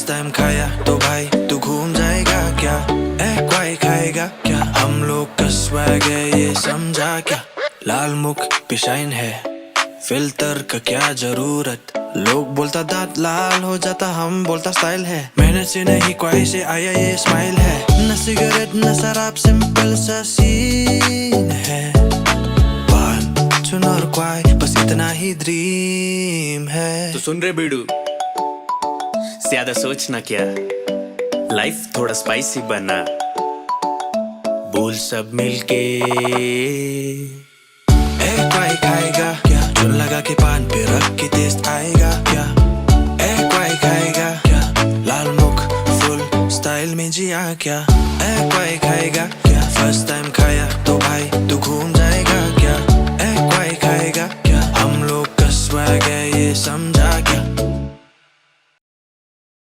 First time खाया तो भाई तू घूम जाएगा क्या? क्वाई खाएगा क्या? हम लोग का स्वैग है ये समझा क्या? लाल मुख पे शाइन है, फिल्टर का क्या जरूरत? लोग बोलता दांत लाल हो जाता, हम बोलता स्टाइल है। मेहनत से नहीं क्वाई से आया ये स्माइल है। न सिगरेट न शराब, सिंपल सा सीन है। पान चुन और क्वाई बस इतना ही ड्रीम है। तो सुन रे बीड़ू, ज्यादा सोचना क्या, लाइफ थोड़ा स्पाइसी बना, बोल सब मिलके। क्वाई खाएगा क्या? चुन लगा के पान पे रख के टेस्ट आएगा क्या? क्वाई खाएगा क्या? लाल मुख फुल स्टाइल में जिया क्या? क्वाई खाएगा क्या? फर्स्ट टाइम खाया तो भाई तू घूम जाएगा क्या? क्वाई खाएगा क्या? हम लोग का स्वैग है ये समझ